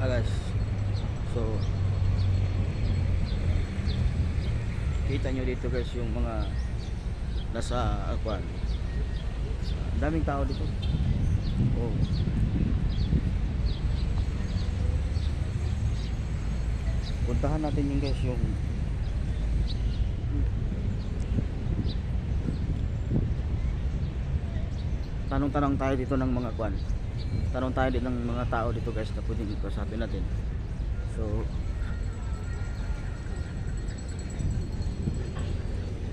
guys. So kita nyo dito guys yung mga nasa akuan. Daming tao dito. Oh. Puntahan natin yung guys yung tanong-tanong tayo dito ng mga kwan. Tanong tayo dito ng mga tao dito guys na pwedeng ipasapin natin. So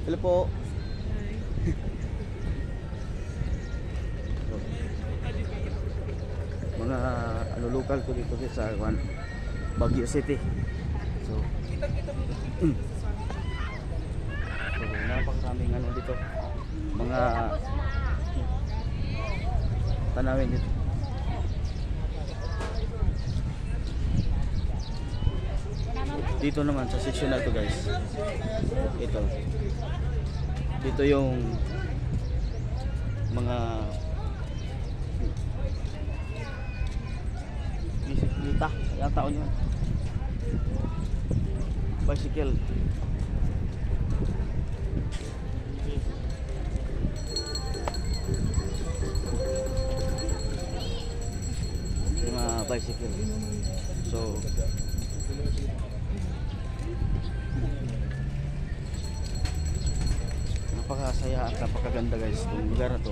hello po. So, mga ano local ko dito sa kwan, Baguio City. So napakaraming ano dito mga tanawin dito. Dito naman sa section na to guys, dito yung mga bisikleta, yung tao nyo, bicycle. Bicycle. So napakasaya at napakaganda guys itong lugar na to.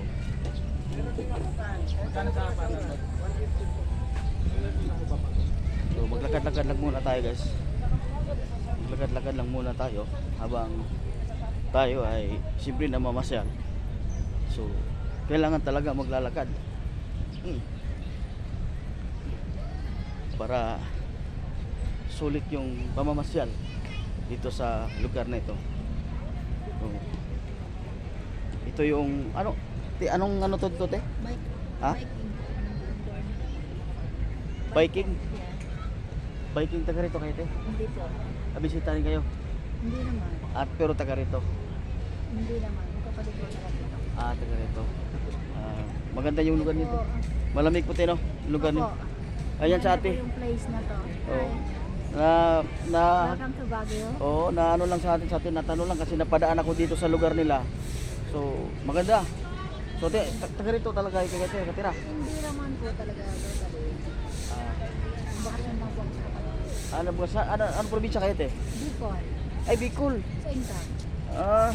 So maglakad-lakad lang muna tayo guys. Maglakad-lakad lang muna tayo habang tayo ay siyempre namamasyal. So kailangan talaga maglalakad para sulit yung pamamasyal dito sa lugar na ito. So, ito yung anong ano to te? Bike. Ha? Biking. Biking taga rito kayo te? Hindi po. Abisita rin kayo? Hindi naman. At pero taga rito? Hindi naman. Kapatid ko taga dito. Taga rito. Maganda yung lugar nito. Malamig puti no? Lugar nito. Ayan sa ate. Yung place na to. Oh. Welcome to Baguio. Oo, na ano lang sa atin natanong lang kasi napadaan ako dito sa lugar nila. So, maganda. So, taga rito talaga kayo kayo katira. Hindi naman po talaga locally. Bakasyon lang po ako sa kapatid. Ano probinsya kayo te? Bicol. Ay, Bicol. Sa Inka.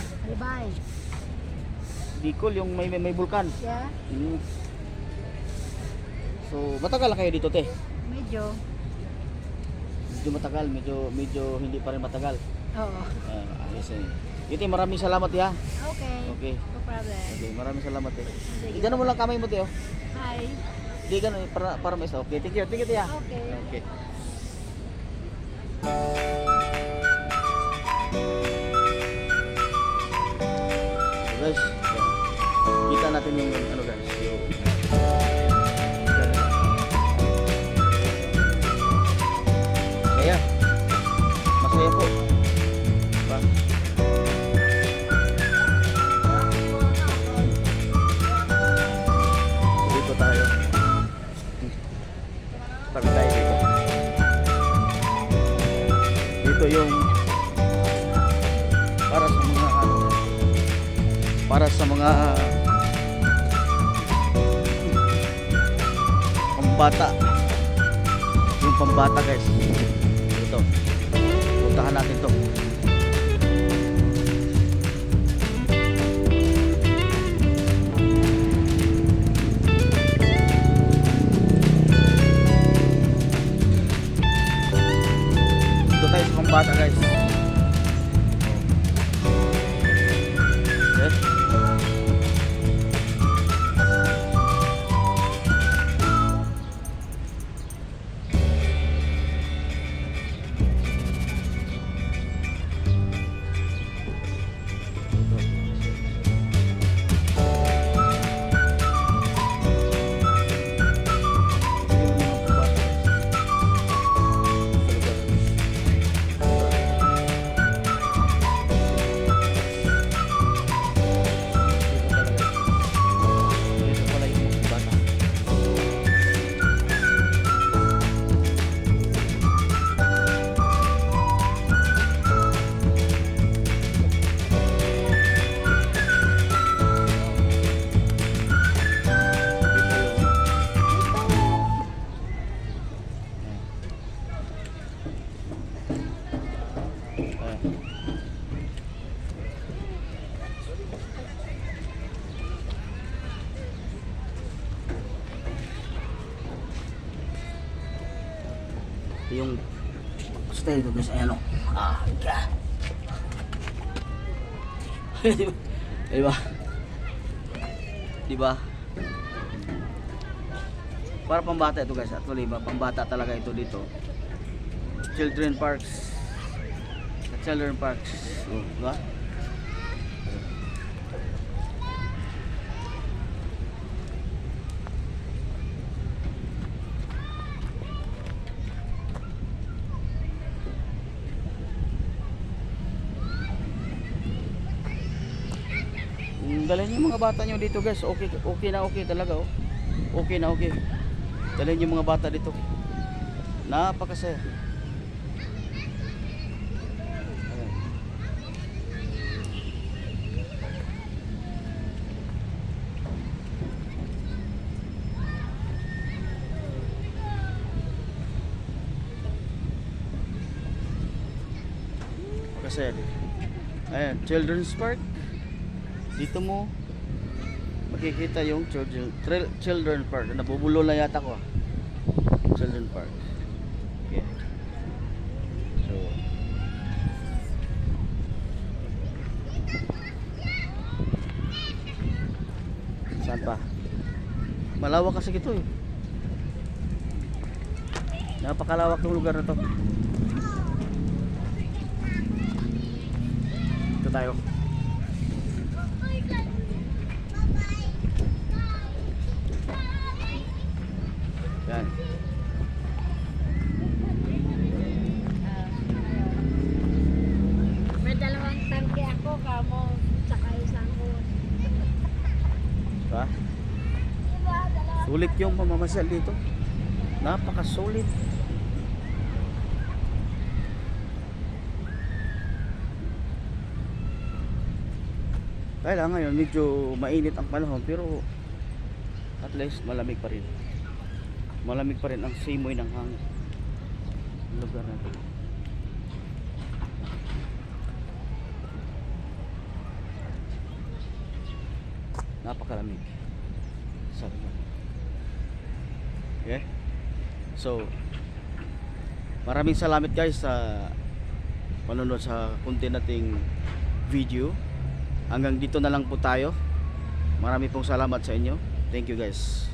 Albay. Bicol yung may bulkan. Yeah. So, matagal na kayo dito te? Medyo. Medyo matagal, medyo hindi pa rin matagal. Oo. Ayos eh. Ito, maraming salamat ya. Okay. Okay. No problem. Okay, maraming salamat eh. Sige. Igano mo lang kamay mo te oh. Hi. Di ganun para mais. Okay, thank you ya. Okay. Okay. So guys, kita natin yung ano guys, yung kaya masaya po pa. Dito tayo. Tabi tayo dito. Dito yung para sa mga pambata. Yung pambata guys. Ito. Puntahan natin to. Dito tayo sa pambata guys. Yes. yung style ko guys, ayan o. Diba? Diba? Para pambata ito guys, actually ba, pambata talaga ito dito. Children parks. Children parks. Diba? Dalhin yung mga bata nyo dito guys. Okay na okay talaga oh. Okay na okay. Dalhin yung mga bata dito. Napakasaya. Ayan. Napakasaya dito. Ayan, Children's Park. Dito mo makikita yung children park. Nabubulo na yata ko. Children park. Okay. So saan pa? Malawak kasi ito eh. Napakalawak ng lugar na to. Ito tayo. Yan. May dalawang tangke ako, kamo, tsaka isang ko. Diba? Sulit yung pamamasyal dito. Napakasulit. Kaya lang ngayon medyo mainit ang panahon pero at least malamig pa rin. Malamig pa rin ang simoy ng hangin. Lugar na ito. Napakalamig. Sabi ko. Okay? So, maraming salamat guys sa panonood sa konti nating video. Hanggang dito na lang po tayo. Maraming pong salamat sa inyo. Thank you guys.